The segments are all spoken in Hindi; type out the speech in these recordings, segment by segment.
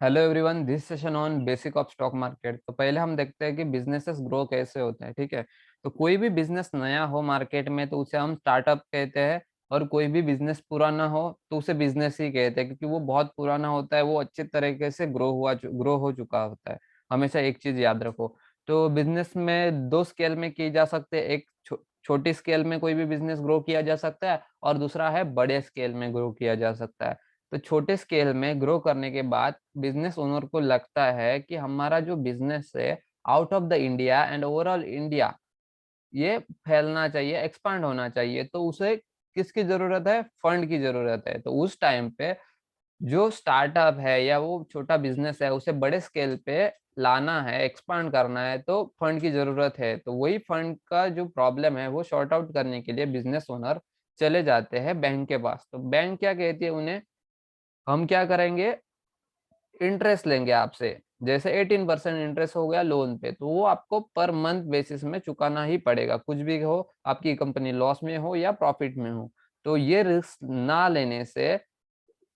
Hello everyone, this session on basic of stock market. तो पहले हम देखते हैं कि बिजनेसेस ग्रो कैसे होते हैं। ठीक है, तो कोई भी बिजनेस नया हो मार्केट में तो उसे हम स्टार्टअप कहते हैं, और कोई भी बिजनेस पुराना हो तो उसे बिजनेस ही कहते हैं, क्योंकि वो बहुत पुराना होता है, वो अच्छे तरीके से ग्रो हो चुका होता है। हमेशा एक चीज याद रखो। तो बिजनेस में दो स्केल में की जा सकते हैं। एक छोटी स्केल में कोई भी बिजनेस ग्रो किया जा सकता है, और दूसरा है बड़े स्केल में ग्रो किया जा सकता है। तो छोटे स्केल में ग्रो करने के बाद बिजनेस ओनर को लगता है कि हमारा जो बिजनेस है out of the India and overall India, ये फैलना चाहिए, एक्सपांड होना चाहिए। तो उसे किसकी जरूरत है? फंड की जरूरत है। तो उस टाइम पे जो स्टार्टअप है या वो छोटा बिजनेस है उसे बड़े स्केल पे लाना है, एक्सपांड करना है, तो फंड की जरूरत है। तो वही फंड का जो प्रॉब्लम है वो सॉर्ट आउट करने के लिए बिजनेस ओनर चले जाते हैं बैंक के पास। तो बैंक क्या कहती है उन्हें? हम क्या करेंगे, इंटरेस्ट लेंगे आपसे। जैसे 18% इंटरेस्ट हो गया लोन पे, तो वो आपको पर मंथ बेसिस में चुकाना ही पड़ेगा, कुछ भी हो, आपकी कंपनी लॉस में हो या प्रॉफिट में हो। तो ये रिस्क ना लेने से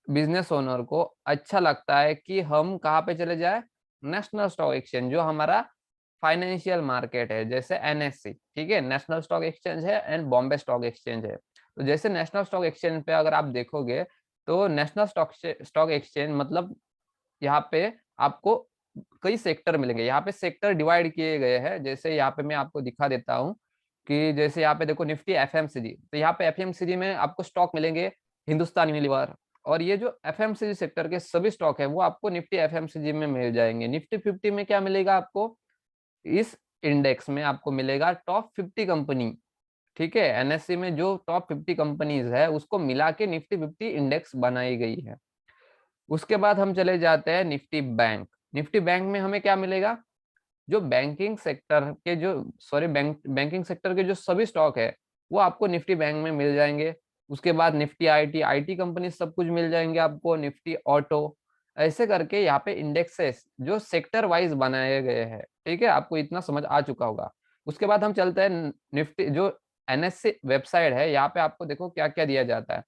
बिजनेस ओनर को अच्छा लगता है कि हम कहाँ पे चले जाए, नेशनल स्टॉक एक्सचेंज, जो हमारा फाइनेंशियल मार्केट है, जैसे एनएससी। ठीक है, नेशनल स्टॉक एक्सचेंज है एंड बॉम्बे स्टॉक एक्सचेंज है। तो जैसे नेशनल स्टॉक एक्सचेंज पे अगर आप देखोगे, तो नेशनल स्टॉक एक्सचेंज मतलब यहाँ पे आपको कई सेक्टर मिलेंगे। यहाँ पे सेक्टर डिवाइड किए गए हैं। जैसे यहाँ पे मैं आपको दिखा देता हूँ कि जैसे यहाँ पे देखो निफ्टी एफएमसीजी। तो यहाँ पे एफएमसीजी में आपको स्टॉक मिलेंगे हिंदुस्तान यूनिलीवर। और ये जो एफएमसीजी सेक्टर के सभी स्टॉक है वो आपको निफ्टी एफएमसीजी में मिल जाएंगे। निफ्टी 50 में क्या मिलेगा आपको? इस इंडेक्स में आपको मिलेगा टॉप 50 कंपनी। ठीक है, एनएससी में जो टॉप 50 कंपनीज है उसको मिला के निफ्टी 50 इंडेक्स बनाई गई है। उसके बाद हम चले जाते हैं निफ्टी बैंक। निफ्टी बैंक में हमें क्या मिलेगा? जो बैंकिंग सेक्टर के जो सॉरी बैंकिंग सेक्टर के जो सभी स्टॉक है वो आपको निफ्टी बैंक में मिल जाएंगे। उसके बाद निफ्टी आईटी, आईटी कंपनी सब कुछ मिल जाएंगे आपको, निफ्टी ऑटो। ऐसे करके यहाँ पे इंडेक्सेस जो सेक्टर वाइज बनाए गए हैं। ठीक है, आपको इतना समझ आ चुका होगा। उसके बाद हम चलते हैं निफ्टी जो एनएससी वेबसाइट है। यहाँ पे आपको देखो क्या क्या दिया जाता है।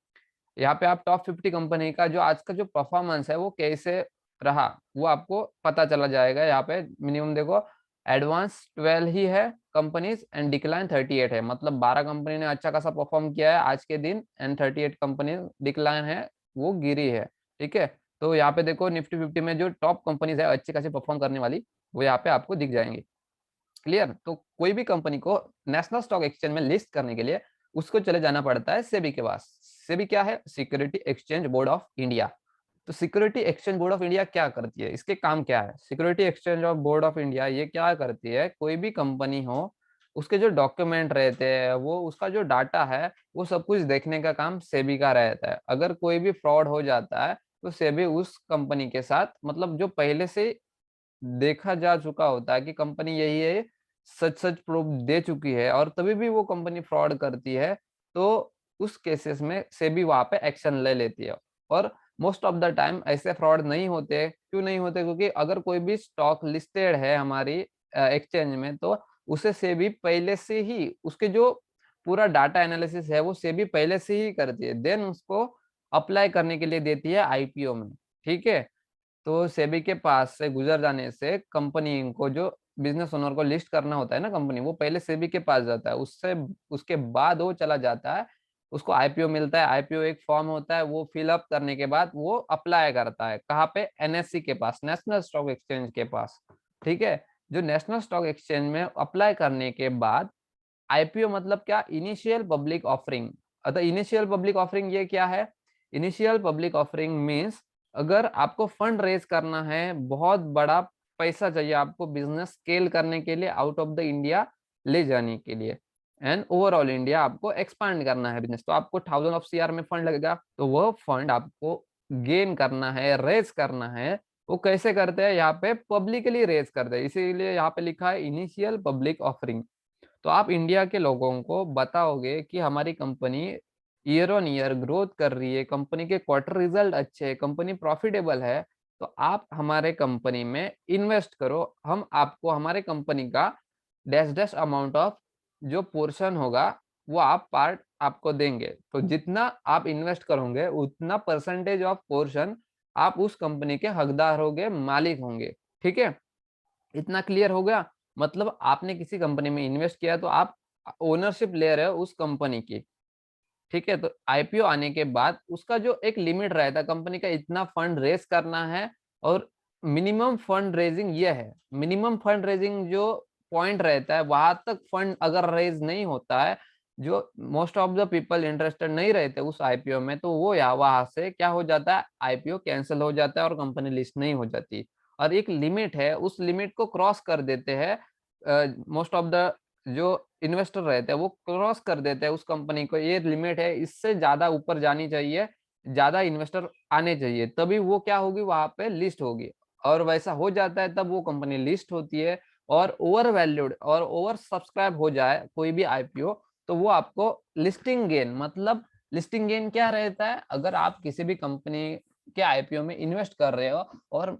यहाँ पे आप टॉप 50 कंपनी का जो आज का जो परफॉर्मेंस है वो कैसे रहा वो आपको पता चला जाएगा। यहाँ पे मिनिमम देखो, एडवांस 12 ही है कंपनीज एंड डिक्लाइन 38 है। मतलब 12 कंपनी ने अच्छा खासा परफॉर्म किया है आज के दिन, एंड 38 कंपनी डिक्लाइन है, वो गिरी है। ठीक है, तो यहाँ पे देखो निफ्टी 50 में जो टॉप कंपनीज है अच्छी खासी परफॉर्म करने वाली, वो यहाँ पे आपको दिख जाएंगी। क्लियर? तो कोई भी कंपनी को नेशनल स्टॉक एक्सचेंज में लिस्ट करने के लिए उसको चले जाना पड़ता है सेबी के पास। सेबी क्या है? Security exchange board of India. तो security exchange board of India क्या करती है, इसके काम क्या है? Security exchange of board of India ये क्या करती है, कोई भी कंपनी हो उसके जो डॉक्यूमेंट रहते हैं, वो उसका जो डाटा है, वो सब कुछ देखने का काम सेबी का रहता है। अगर कोई भी फ्रॉड हो जाता है तो सेबी उस कंपनी के साथ, मतलब जो पहले से देखा जा चुका होता है कि कंपनी यही है, सच सच प्रूफ दे चुकी है, और तभी भी वो कंपनी फ्रॉड करती है, तो उस केसेस में सेबी वहां पे एक्शन ले लेती है। और मोस्ट ऑफ द टाइम ऐसे फ्रॉड नहीं होते। क्यों नहीं होते? क्योंकि अगर कोई भी स्टॉक लिस्टेड है हमारी एक्सचेंज में, तो उसे सेबी पहले से ही उसके जो पूरा डाटा एनालिसिस है वो सेबी पहले से ही करती है, देन उसको अप्लाई करने के लिए देती है आईपीओ में। ठीक है, तो सेबी के पास से गुजर जाने से कंपनी को, जो बिजनेस ओनर को लिस्ट करना होता है ना कंपनी, वो पहले सेबी के पास जाता है, उससे उसके बाद वो चला जाता है, उसको आईपीओ मिलता है। आईपीओ एक फॉर्म होता है, वो फिल अप करने के बाद वो अप्लाई करता है कहाँ पे? एनएससी के पास, नेशनल स्टॉक एक्सचेंज के पास। ठीक है, जो नेशनल स्टॉक एक्सचेंज में अप्लाई करने के बाद आईपीओ मतलब क्या? Initial public offering. अतः इनिशियल पब्लिक ऑफरिंग ये क्या है? इनिशियल पब्लिक ऑफरिंग मींस अगर आपको फंड रेज करना है, बहुत बड़ा पैसा चाहिए आपको बिजनेस स्केल करने के लिए, आउट ऑफ द इंडिया ले जाने के लिए, एंड ओवरऑल इंडिया आपको एक्सपांड करना है बिजनेस, तो आपको थाउजेंड ऑफ सीआर में फंड लगेगा। तो वो फंड आपको गेन करना है, रेज करना है। वो कैसे करते हैं? यहाँ पे पब्लिकली रेज करते हैं, इसीलिए यहाँ पे लिखा है इनिशियल पब्लिक ऑफरिंग। तो आप इंडिया के लोगों को बताओगे कि हमारी company year on year growth कर रही है, कंपनी के क्वार्टर रिजल्ट अच्छे हैं, कंपनी प्रॉफिटेबल है, तो आप हमारे कंपनी में इन्वेस्ट करो। हम आपको हमारे कंपनी का डैश डैश अमाउंट ऑफ जो पोर्शन होगा वो आप पार्ट आपको देंगे। तो जितना आप इन्वेस्ट करोगे उतना परसेंटेज ऑफ पोर्शन आप उस कंपनी के हकदार होंगे, मालिक होंगे। ठीक है? इतना क्लियर हो गया? मतलब आपने किसी कंपनी में इन्वेस्ट किया तो आप ओनरशिप ले रहे हो उस कंपनी की। ठीक है? तो आईपीओ आने के बाद उसका जो एक लिमिट रहता है, कंपनी का इतना फंड रेज़ करना है और मिनिमम फंड रेज़िंग ये है। मिनिमम फंड रेज़िंग जो पॉइंट रहता है, वहाँ तक फंड अगर रेज़ नहीं होता है, जो most of the people interested नहीं रहते उस आईपीओ में, तो वो या वहाँ से क्या हो जाता है, आईपीओ कैंसल हो जाता है और कंपनी लिस्ट नहीं हो जाती। और एक लिमिट है, उस लिमिट को क्रॉस कर देते हैं मोस्ट ऑफ द जो इन्वेस्टर रहते हैं वो क्रॉस कर देते हैं उस कंपनी को, ये लिमिट है, इससे ज़्यादा ऊपर जानी चाहिए, ज़्यादा इन्वेस्टर आने चाहिए, तभी वो क्या होगी, वहाँ पे लिस्ट होगी। और वैसा हो जाता है तब वो कंपनी लिस्ट होती है। और ओवर वैल्यूड और ओवर सब्सक्राइब हो जाए कोई भी आईपीओ, तो वो आपको लिस्टिंग गेन, मतलब लिस्टिंग गेन क्या रहता है, अगर आप किसी भी कंपनी के आईपीओ में इन्वेस्ट कर रहे हो और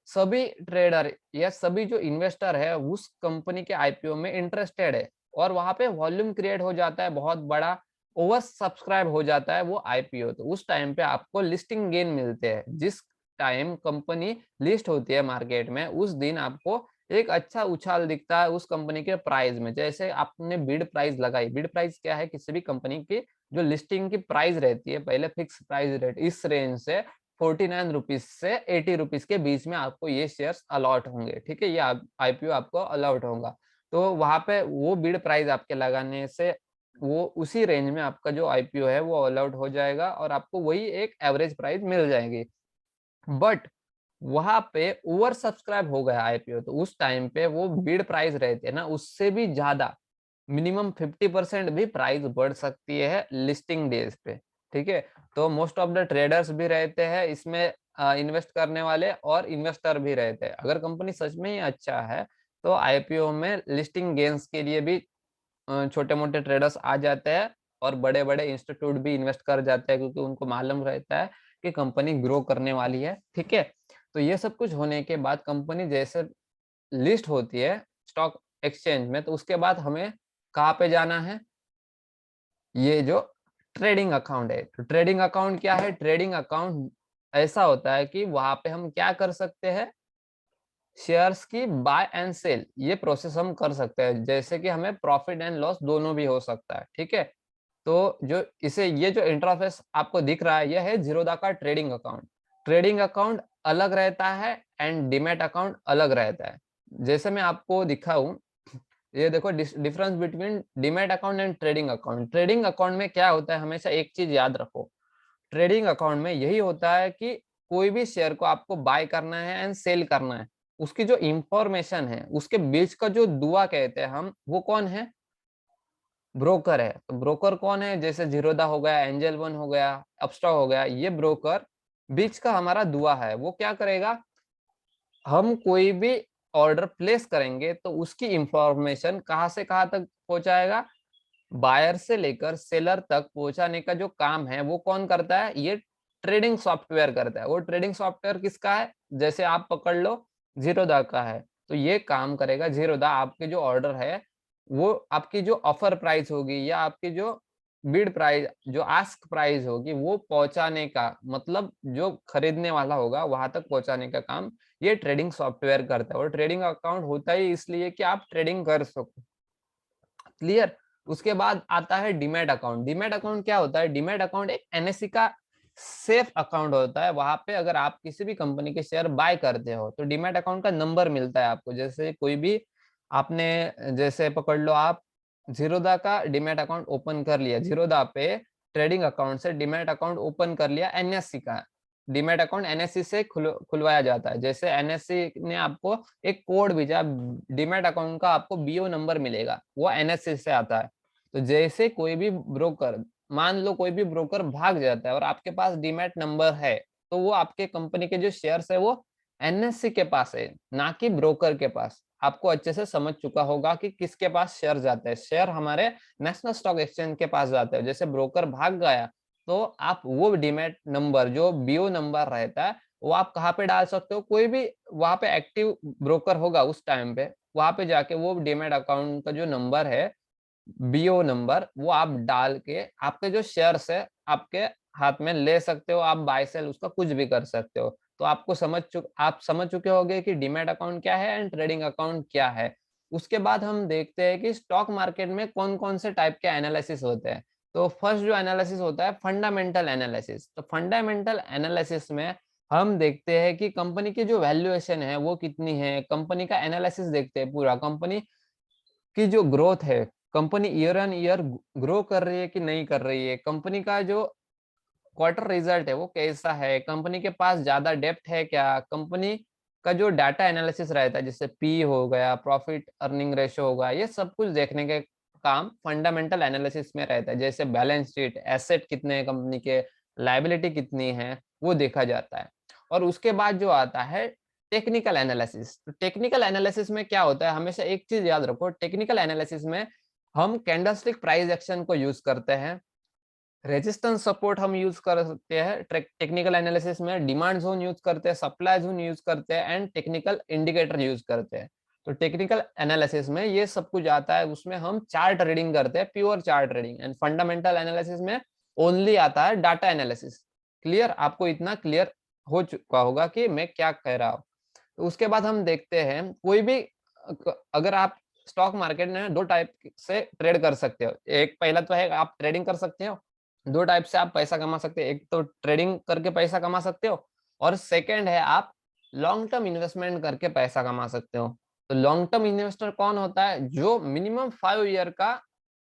सभी ट्रेडर या सभी जो इन्वेस्टर है उस कंपनी के आईपीओ में इंटरेस्टेड है और वहां पे वॉल्यूम क्रिएट हो जाता है बहुत बड़ा, ओवर सब्सक्राइब हो जाता है वो आईपीओ, तो उस टाइम पे आपको लिस्टिंग गेन मिलते हैं। जिस टाइम कंपनी लिस्ट होती है मार्केट में उस दिन आपको एक अच्छा उछाल दिखता है उस कंपनी के प्राइस में। जैसे आपने बिड प्राइस लगाई, बिड प्राइस क्या है, किसी भी कंपनी की जो लिस्टिंग की प्राइस रहती है, पहले फिक्स प्राइस रेट, इस रेंज से 49 रुपीज से 80 रुपीज के बीच में आपको ये शेयर्स अलॉट होंगे। ठीक है? ये आईपीओ आपको अलॉट होगा। तो वहां पे वो बिड प्राइस आपके लगाने से वो उसी रेंज में आपका जो आईपीओ है वो अलॉट हो जाएगा और आपको वही एक एवरेज प्राइस मिल जाएगी। बट वहाँ पे ओवर सब्सक्राइब हो गया आईपीओ, तो उस टाइम पे वो बिड प्राइस रहते हैं ना, उससे भी ज़्यादा मिनिमम 50% भी प्राइस बढ़ सकती है लिस्टिंग डेज पे। ठीक है? तो मोस्ट ऑफ द ट्रेडर्स भी रहते हैं इसमें, इन्वेस्ट करने वाले और इन्वेस्टर भी रहते हैं। अगर कंपनी सच में ही अच्छा है, तो आईपीओ में लिस्टिंग गेन्स के लिए भी छोटे-मोटे ट्रेडर्स आ जाते हैं और बड़े-बड़े इंस्टीट्यूट भी इन्वेस्ट कर जाते हैं क्योंकि उनको मालूम रहता है कि कंपनी ग्रो करने वाली है। ठीक है? तो ये सब कुछ होने के बाद कंपनी जैसे लिस्ट होती है स्टॉक एक्सचेंज में, तो उसके बाद हमें कहाँ पे जाना है? ये जो ट्रेडिंग अकाउंट है। तो ट्रेडिंग अकाउंट क्या है? ट्रेडिंग अकाउंट ऐसा होता है कि वहाँ पे हम क्या कर सकते हैं? शेयर्स की बाय एंड सेल ये प्रोसेस हम कर सकते हैं। जैसे कि हमें प्रॉफिट एंड लॉस दोनों भी हो सकता है। ठीक है? तो जो इसे ये जो इंटरफेस आपको दिख रहा है, ये है ज़ीरोधा का ट्रेडिंग अकाउंट। ट्रेडिंग अकाउंट अलग रहता है एंड डीमैट अकाउंट अलग रहता है। जैसे मैं आपको दिखाऊँ, ये देखो difference between demat account and trading account. Trading account में क्या होता है, हमेशा एक चीज़ याद रखो, ट्रेडिंग अकाउंट में यही होता है कि कोई भी शेयर को आपको बाय करना है एंड सेल करना है। उसकी जो इंफॉर्मेशन है, उसके बीच का जो दुआ कहते हैं हम, वो कौन है? ब्रोकर है। तो ब्रोकर कौन है? जैसे ज़ीरोधा हो गया, एंजल वन हो गया, अपस्टॉक हो गया, ये ब्रोकर बीच का हमारा दुआ है। वो क्या करेगा? हम कोई भी ऑर्डर प्लेस करेंगे तो उसकी इंफॉर्मेशन कहाँ से कहाँ तक पहुँचाएगा? बायर से लेकर सेलर तक पहुँचाने का जो काम है वो कौन करता है? ये ट्रेडिंग सॉफ्टवेयर करता है। वो ट्रेडिंग सॉफ्टवेयर किसका है? जैसे आप पकड़ लो, ज़ीरोधा का है। तो ये काम करेगा ज़ीरोधा, आपके जो ऑर्डर है वो आपकी जो ऑफर प्राइस होगी या आपकी जो बिड प्राइस, जो आस्क प्राइस होगी वो पहुँचाने का, मतलब जो खरीदने वाला होगा वहाँ तक पहुँचाने का काम ये ट्रेडिंग सॉफ्टवेयर करता है। और ट्रेडिंग अकाउंट होता ही इसलिए कि आप ट्रेडिंग कर सको। क्लियर? उसके बाद आता है डीमैट अकाउंट। डीमैट अकाउंट क्या होता है? डीमैट अकाउंट एक एनएसई का सेफ अकाउंट होता है। वहां पे अगर आप किसी भी कंपनी के शेयर बाय करते हो तो डीमैट अकाउंट का नंबर मिलता है आपको। जैसे कोई भी आपने, जैसे पकड़ लो आप जीरोधा का डीमैट अकाउंट ओपन कर लिया, जीरोधा पे ट्रेडिंग अकाउंट से डीमैट अकाउंट ओपन कर लिया एनएससी का। डीमैट अकाउंट एनएससी से खुलवाया जाता है। जैसे एनएससी ने आपको एक कोड भेजा, डीमैट अकाउंट का आपको बीओ नंबर मिलेगा, वो एनएससी से आता है। तो जैसे कोई भी ब्रोकर, मान लो कोई भी ब्रोकर भाग जाता है और आपके पास डीमैट नंबर है, तो वो आपके कंपनी के जो शेयर्स है वो एनएससी के पास है, ना कि ब्रोकर के पास। आपको अच्छे से समझ चुका होगा कि किसके पास शेयर जाते हैं। शेयर हमारे नेशनल स्टॉक एक्सचेंज के पास जाते हैं। जैसे ब्रोकर भाग गया तो आप वो डीमैट नंबर, जो बीओ नंबर रहता है, वो आप कहाँ पे डाल सकते हो? कोई भी वहां पे एक्टिव ब्रोकर होगा उस टाइम पे, वहां पे जाके वो डीमैट अकाउंट का जो नंबर है, बीओ नंबर, वो आप डाल के आपके जो शेयर्स है आपके हाथ में ले सकते हो, आप बाय सेल उसका कुछ भी कर सकते हो। तो आप समझ चुके होंगे कि डीमैट अकाउंट क्या है एंड ट्रेडिंग अकाउंट क्या है। उसके बाद हम देखते हैं कि स्टॉक मार्केट में कौन-कौन से टाइप के एनालिसिस होते हैं। तो फर्स्ट जो एनालिसिस होता है फंडामेंटल एनालिसिस। तो फंडामेंटल एनालिसिस में हम देखते हैं कि कंपनी की जो वैल्यूएशन है वो कितनी है, कंपनी का एनालिसिस देखते हैं पूरा, कंपनी की जो ग्रोथ है, company year on year grow कर रही है कि नहीं कर रही है, कंपनी का जो क्वार्टर रिजल्ट है वो कैसा है, कंपनी के पास ज़्यादा डेप्थ है क्या, कंपनी का जो डाटा एनालिसिस रहता है जैसे पी हो गया, प्रॉफिट अर्निंग रेशियो होगा, ये सब कुछ देखने के काम फंडामेंटल एनालिसिस में रहता है। जैसे बैलेंस शीट, एसेट कितने हैं कंपनी के, लायबिलिटी कितनी है, वो देखा जाता है। और उसके बाद जो आता है टेक्निकल एनालिसिस। तो टेक्निकल एनालिसिस में क्या होता है, हमेशा एक चीज़ याद रखो, टेक्निकल एनालिसिस में हम कैंडलस्टिक प्राइस एक्शन को यूज़ करते हैं, रेजिस्टेंस सपोर्ट हम यूज कर सकते हैं टेक्निकल एनालिसिस में, डिमांड जोन यूज करते हैं, सप्लाई जोन यूज करते हैं एंड टेक्निकल इंडिकेटर यूज करते हैं। तो टेक्निकल एनालिसिस में ये सब कुछ आता है, उसमें हम चार्ट रीडिंग करते हैं, pure chart reading. And fundamental analysis में ओनली आता है डाटा एनालिसिस। क्लियर, आपको इतना क्लियर हो चुका होगा कि मैं क्या कह रहा हूँ। तो उसके बाद हम देखते हैं कोई भी अगर आप स्टॉक मार्केट में दो टाइप से ट्रेड कर सकते हो। एक पहला तो है आप ट्रेडिंग कर सकते हो, दो टाइप से आप पैसा कमा सकते हो, एक तो ट्रेडिंग करके पैसा कमा सकते हो और सेकंड है आप लॉन्ग टर्म इन्वेस्टमेंट करके पैसा कमा सकते हो। तो लॉन्ग टर्म इन्वेस्टर कौन होता है, जो मिनिमम 5 ईयर का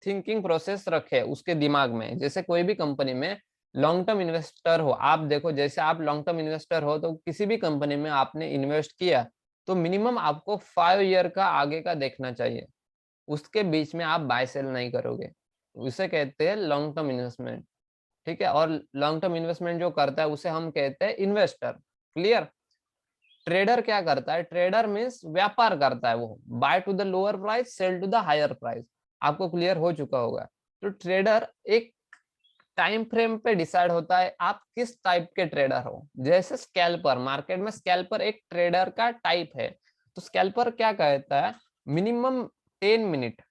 थिंकिंग प्रोसेस रखे उसके दिमाग में। जैसे कोई भी कंपनी में लॉन्ग टर्म इन्वेस्टर हो, आप देखो जैसे आप लॉन्ग टर्म इन्वेस्टर हो तो किसी भी कंपनी में आपने इन्वेस्ट किया तो मिनिमम आपको 5 ईयर का आगे का देखना चाहिए, उसके बीच में आप बाय सेल नहीं करोगे। उसे कहते हैं लॉन्ग टर्म इन्वेस्टमेंट। ठीक है, और लॉन्ग टर्म इन्वेस्टमेंट जो करता है उसे हम कहते हैं इन्वेस्टर। क्लियर। ट्रेडर क्या करता है, ट्रेडर मीन्स व्यापार करता है, वो buy to the lower price sell to the higher price. आपको क्लियर हो चुका होगा। तो ट्रेडर एक टाइम फ्रेम पे डिसाइड होता है आप किस टाइप के ट्रेडर हो। जैसे स्कैल्पर, मार्केट में स्कैल्पर एक ट्रेडर का टाइप है। तो स्कैल्पर क्या कहता है, मिनिमम 10 मिनट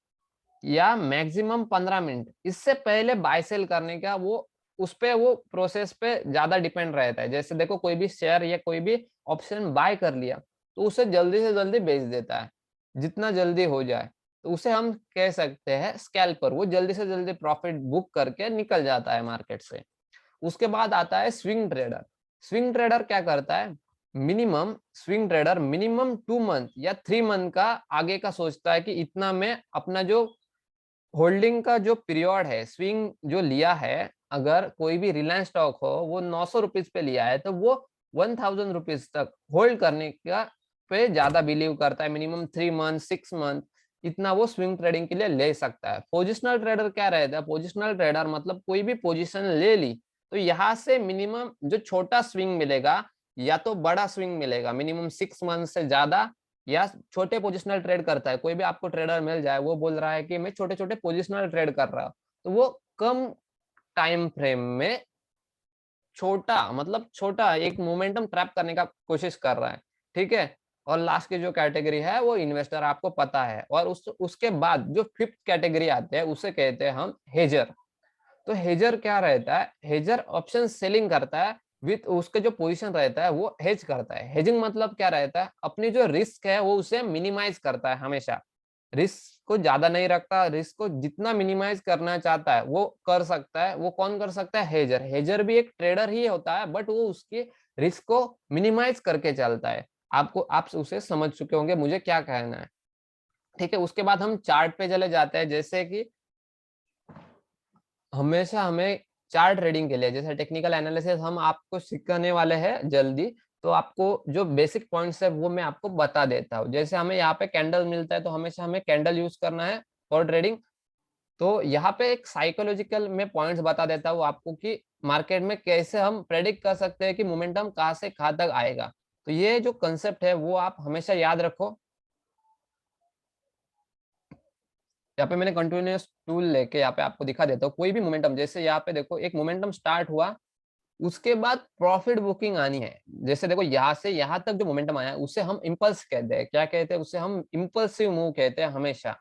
या मैक्सिमम 15 मिनट इससे पहले बाय सेल करने का वो उस पे वो प्रोसेस पे ज्यादा डिपेंड रहता है। जैसे देखो कोई भी शेयर या कोई भी ऑप्शन बाय कर लिया तो उसे जल्दी से जल्दी बेच देता है, जितना जल्दी हो जाए। तो उसे हम कह सकते हैं स्कैल्पर, वो जल्दी से जल्दी प्रॉफिट बुक करके निकल जाता है मार्केट से। उसके बाद आता है स्विंग ट्रेडर। स्विंग ट्रेडर क्या करता है, मिनिमम 2 मंथ या 3 मंथ का आगे का सोचता है कि इतना में अपना जो होल्डिंग का जो पीरियड है, स्विंग जो लिया है, अगर कोई भी रिलायंस स्टॉक हो वो 900 रुपीज पे लिया है तो वो 1000 रुपीज तक होल्ड करने का पे ज्यादा बिलीव करता है। मिनिमम 3 मंथ 6 मंथ इतना वो स्विंग ट्रेडिंग के लिए ले सकता है। पोजिशनल ट्रेडर क्या रहता है, पोजिशनल ट्रेडर मतलब कोई भी पोजिशन ले ली तो यहाँ से मिनिमम जो छोटा स्विंग मिलेगा या तो बड़ा स्विंग मिलेगा, मिनिमम 6 मंथ से ज्यादा, या छोटे पोजिशनल ट्रेड करता है। कोई भी आपको ट्रेडर मिल जाए वो बोल रहा है कि मैं छोटे छोटे पोजिशनल ट्रेड कर रहा हूँ, तो वो कम टाइम फ्रेम में छोटा मतलब छोटा एक मोमेंटम ट्रैप करने का कोशिश कर रहा है। ठीक है। और लास्ट की जो कैटेगरी है वो इन्वेस्टर, आपको पता है। और उसके बाद जो फिफ्थ कैटेगरी आते हैं उसे कहते हैं हम हेजर। तो हेजर क्या रहता है, हेजर ऑप्शन सेलिंग करता है विथ उसके जो पोजीशन रहता है वो हेज करता है। हेजिंग मतलब क्या रहता है, अपनी जो रिस्क है वो उसे मिनिमाइज करता है, हमेशा रिस्क को ज्यादा नहीं रखता, रिस्क को जितना मिनिमाइज करना चाहता है वो कर सकता है। वो कौन कर सकता है, हेजर। हेजर भी एक ट्रेडर ही होता है बट वो उसकी रिस्क को मिनिमाइज करके चलता है। आप उसे समझ चुके होंगे मुझे क्या कहना है। ठीक है, उसके बाद हम चार्ट पे चले जाते हैं। जैसे कि हमेशा हमें चार्ट रीडिंग के लिए, जैसे टेक्निकल एनालिसिस हम आपको सिखाने वाले हैं जल्दी, तो आपको जो बेसिक पॉइंट्स है वो मैं आपको बता देता हूँ। जैसे हमें यहाँ पे कैंडल मिलता है तो हमेशा हमें कैंडल यूज करना है फॉर ट्रेडिंग। तो यहाँ पे एक साइकोलॉजिकल में पॉइंट्स बता देता हूँ आपको कि मार्केट में कैसे हम प्रेडिक्ट कर सकते हैं कि मोमेंटम कहाँ से कहाँ तक आएगा। तो ये जो कंसेप्ट है वो आप हमेशा याद रखो। यहाँ पे मैंने कंटिन्यूअस टूल लेके यहाँ पे आपको दिखा देता हूँ। कोई भी मोमेंटम, जैसे यहाँ पे देखो एक मोमेंटम स्टार्ट हुआ, उसके बाद प्रॉफिट बुकिंग आनी है। जैसे देखो यहाँ से यहाँ तक जो मोमेंटम आया है उसे हम इम्पल्स कहते हैं। क्या कहते हैं, उसे हम इम्पल्सिव मूव कहते हैं हमेशा।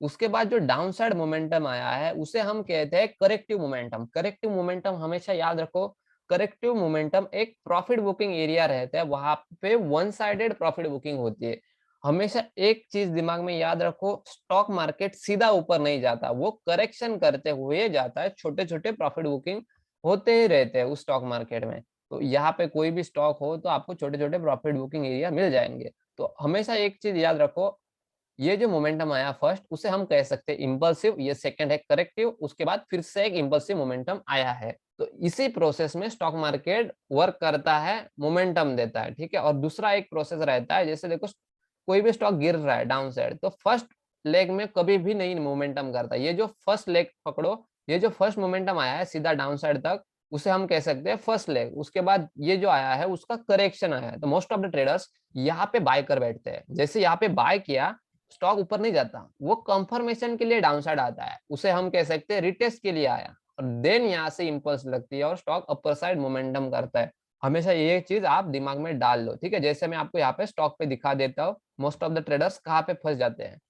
उसके बाद जो डाउन साइड मोमेंटम आया है उसे हम कहते हैं करेक्टिव मोमेंटम। करेक्टिव मोमेंटम हमेशा याद रखो, करेक्टिव मोमेंटम एक प्रॉफिट बुकिंग एरिया रहता है, वहां पे वन साइडेड प्रॉफिट बुकिंग होती है। हमेशा एक चीज दिमाग में याद रखो, स्टॉक मार्केट सीधा ऊपर नहीं जाता, वो करेक्शन करते हुए जाता है, छोटे छोटे प्रॉफिट बुकिंग होते ही रहते हैं उस स्टॉक मार्केट में। तो यहाँ पे कोई भी स्टॉक हो तो आपको छोटे छोटे प्रॉफिट बुकिंग एरिया मिल जाएंगे। तो हमेशा एक चीज याद रखो, ये जो मोमेंटम आया फर्स्ट उसे हम कह सकते हैं इम्पल्सिव, ये सेकंड है करेक्टिव, उसके बाद फिर से एक इम्पल्सिव मोमेंटम आया है। तो इसी प्रोसेस में स्टॉक मार्केट वर्क करता है, मोमेंटम देता है, ठीक है। और दूसरा एक प्रोसेस रहता है, जैसे देखो कोई भी स्टॉक गिर रहा है डाउन साइड, तो फर्स्ट लेग में कभी भी नहीं मोमेंटम करता। ये जो फर्स्ट लेग पकड़ो, ये जो फर्स्ट मोमेंटम आया है सीधा डाउन साइड तक, उसे हम कह सकते हैं फर्स्ट लेग। उसके बाद ये जो आया है उसका करेक्शन आया है, तो मोस्ट ऑफ द ट्रेडर्स यहाँ पे बाय कर बैठते हैं। जैसे यहाँ पे बाय किया, स्टॉक ऊपर नहीं जाता, वो कंफर्मेशन के लिए डाउनसाइड आता है, उसे हम कह सकते हैं रिटेस्ट के लिए आया, और देन यहाँ से इंपल्स लगती है और स्टॉक अपर साइड मोमेंटम करता है। हमेशा ये चीज आप दिमाग में डाल लो, ठीक है। जैसे मैं आपको यहाँ पे स्टॉक पे दिखा देता हूँ, मोस्ट ऑफ द ट्रेडर्स कहाँ पे फंस जाते हैं।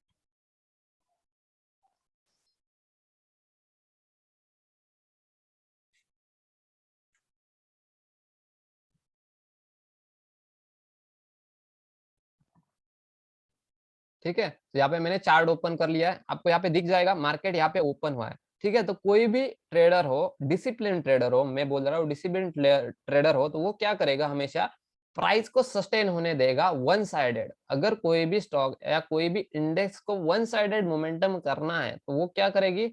ठीक है, तो यहाँ पे मैंने चार्ट ओपन कर लिया है, आपको यहाँ पे दिख जाएगा मार्केट यहाँ पे ओपन हुआ है। ठीक है, तो कोई भी ट्रेडर हो, डिसिप्लिन ट्रेडर हो, मैं बोल रहा हूँ डिसिप्लिन ट्रेडर हो, तो वो क्या करेगा, हमेशा प्राइस को सस्टेन होने देगा वन साइडेड। अगर कोई भी स्टॉक या कोई भी इंडेक्स को वन साइडेड मोमेंटम करना है तो वो क्या करेगी,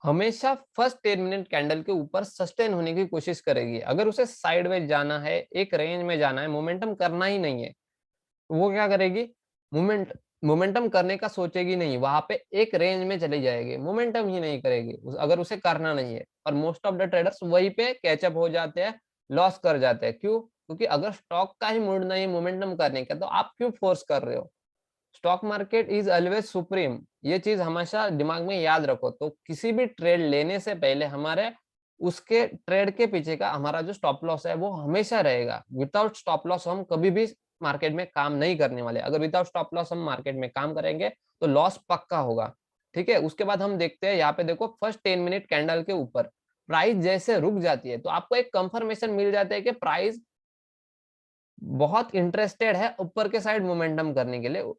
हमेशा फर्स्ट 10 मिनट कैंडल के ऊपर सस्टेन होने की कोशिश करेगी। अगर उसे साइडवेज जाना है, एक रेंज में जाना है, मोमेंटम करना ही नहीं है, वो क्या करेगी, मोमेंटम करने का सोचेगी नहीं, वहां पे एक रेंज में चली जाएगी, मोमेंटम ही नहीं करेगी अगर उसे करना नहीं है। और मोस्ट ऑफ द ट्रेडर्स वहीं पे कैचअप हो जाते हैं, लॉस कर जाते हैं। क्यों? क्योंकि अगर स्टॉक का ही मूड नहीं मोमेंटम करने का, तो आप क्यों फोर्स कर रहे हो। Stock market is always supreme, ये चीज हमेशा दिमाग में याद रखो। तो किसी भी ट्रेड लेने से पहले हमारे उसके ट्रेड के पीछे का हमारा जो स्टॉप लॉस है वो हमेशा रहेगा। विदाउट स्टॉप लॉस हम कभी भी मार्केट में काम नहीं करने वाले। अगर विदाउट स्टॉप लॉस हम मार्केट में काम करेंगे तो लॉस पक्का होगा। ठीक है, उसके बाद हम देखते हैं यहाँ पे देखो फर्स्ट 10 मिनट कैंडल के ऊपर प्राइस जैसे रुक जाती है, तो आपको एक कंफर्मेशन मिल जाता है कि प्राइस बहुत इंटरेस्टेड है ऊपर के साइड मोमेंटम करने के लिए।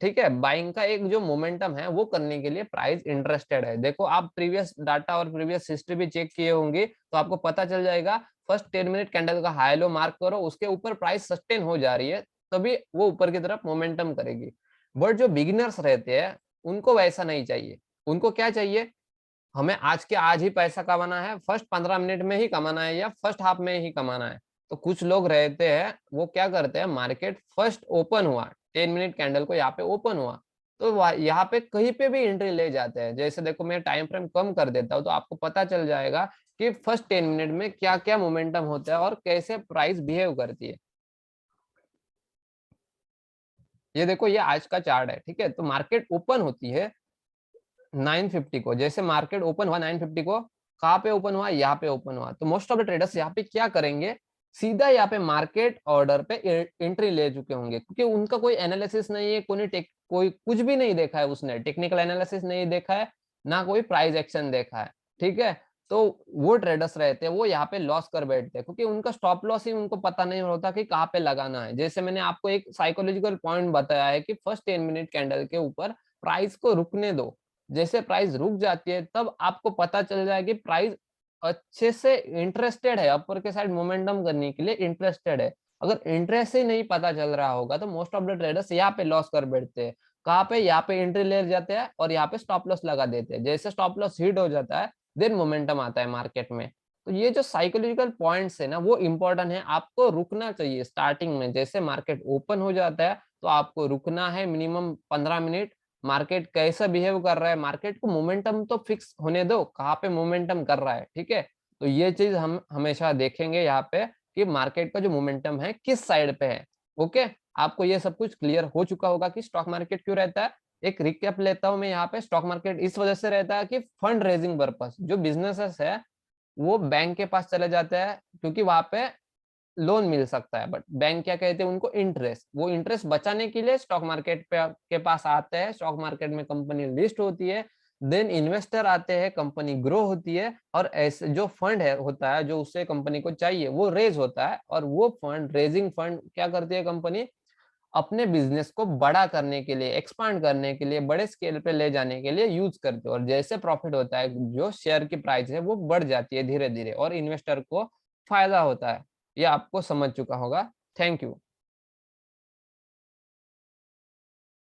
ठीक है, बाइंग का एक जो मोमेंटम है वो करने के लिए प्राइस इंटरेस्टेड है। देखो आप प्रीवियस डाटा और प्रीवियस हिस्ट्री भी चेक किए होंगे तो आपको पता चल जाएगा, फर्स्ट 10 मिनट कैंडल का हाई लो मार्क करो, उसके ऊपर प्राइस सस्टेन हो जा रही है, तभी वो ऊपर की तरफ मोमेंटम करेगी। बट जो बिगिनर्स रहते हैं उनको वैसा नहीं चाहिए। उनको क्या चाहिए, हमें आज के आज ही पैसा कमाना है, फर्स्ट 15 मिनट में ही कमाना है या फर्स्ट हाफ में ही कमाना है। तो कुछ लोग रहते हैं वो क्या करते हैं, मार्केट फर्स्ट ओपन हुआ, 10 मिनट कैंडल को यहाँ पे ओपन हुआ, तो यहाँ पे कहीं पे भी एंट्री ले जाते हैं। जैसे देखो मैं टाइम फ्रेम कम कर देता हूँ तो आपको पता चल जाएगा कि फर्स्ट 10 मिनट में क्या क्या मोमेंटम होता है और कैसे प्राइस बिहेव करती है। ये देखो ये आज का चार्ट है, ठीक है। तो मार्केट ओपन होती है 950 को, जैसे मार्केट ओपन हुआ 950 को, कहाँ पे ओपन हुआ, यहाँ पे ओपन हुआ। तो मोस्ट ऑफ द ट्रेडर्स यहाँ पे क्या करेंगे, सीधा यहाँ पे मार्केट ऑर्डर पे एंट्री ले चुके होंगे, क्योंकि उनका कोई एनालिसिस नहीं है, कोई कुछ भी नहीं देखा है, उसने टेक्निकल एनालिसिस नहीं देखा है, ना कोई प्राइस एक्शन देखा है। ठीक है, तो वो ट्रेडर्स रहते हैं वो यहाँ पे लॉस कर बैठते हैं, क्योंकि उनका स्टॉप लॉस ही उनको पता नहीं होता कि कहाँ पे लगाना है। जैसे मैंने आपको एक साइकोलॉजिकल पॉइंट बताया है कि फर्स्ट 10 मिनट कैंडल के ऊपर प्राइस को रुकने दो, जैसे प्राइस रुक जाती है तब आपको पता चल जाए कि प्राइस अच्छे से इंटरेस्टेड है, अपर के साइड मोमेंटम करने के लिए इंटरेस्टेड है। अगर इंटरेस्ट ही नहीं पता चल रहा होगा तो मोस्ट ऑफ द ट्रेडर्स यहाँ पे लॉस कर बैठते हैं। कहाँ पे, यहाँ पे एंट्री ले जाते हैं और यहाँ पे स्टॉप लॉस लगा देते हैं। जैसे स्टॉप लॉस हिट हो जाता है देन मोमेंटम आता है मार्केट में। तो ये जो साइकोलॉजिकल पॉइंट्स है ना वो इंपॉर्टेंट है, आपको रुकना चाहिए स्टार्टिंग में। जैसे मार्केट ओपन हो जाता है तो आपको रुकना है मिनिमम 15 मिनट, मार्केट कैसा बिहेव कर रहा है, मार्केट को मोमेंटम तो फिक्स होने दो, कहाँ पे मोमेंटम कर रहा है। ठीक है, तो ये चीज हम हमेशा देखेंगे यहाँ पे कि मार्केट का जो मोमेंटम है किस साइड पे है। ओके, आपको ये सब कुछ क्लियर हो चुका होगा कि स्टॉक मार्केट क्यों रहता है। एक रिकैप लेता हूं मैं यहाँ पे, स्टॉक मार्केट इस वजह से रहता है कि फंड रेजिंग पर्पस, जो बिजनेसेस है वो बैंक के पास चले जाते हैं, क्योंकि वहां पे लोन मिल सकता है, बट बैंक क्या कहते हैं उनको, इंटरेस्ट। वो इंटरेस्ट बचाने के लिए स्टॉक मार्केट पे के पास आते हैं, स्टॉक मार्केट में कंपनी लिस्ट होती है, देन इन्वेस्टर आते हैं, कंपनी ग्रो होती है, और ऐसे जो फंड है होता है जो उससे कंपनी को चाहिए वो रेज होता है, और वो फंड, रेजिंग फंड क्या करती है कंपनी, अपने बिजनेस को बड़ा करने के लिए, एक्सपांड करने के लिए, बड़े स्केल पे ले जाने के लिए यूज करते हो। और जैसे प्रॉफिट होता है, जो शेयर की प्राइस है वो बढ़ जाती है धीरे धीरे, और इन्वेस्टर को फायदा होता है। ये आपको समझ चुका होगा। Thank you.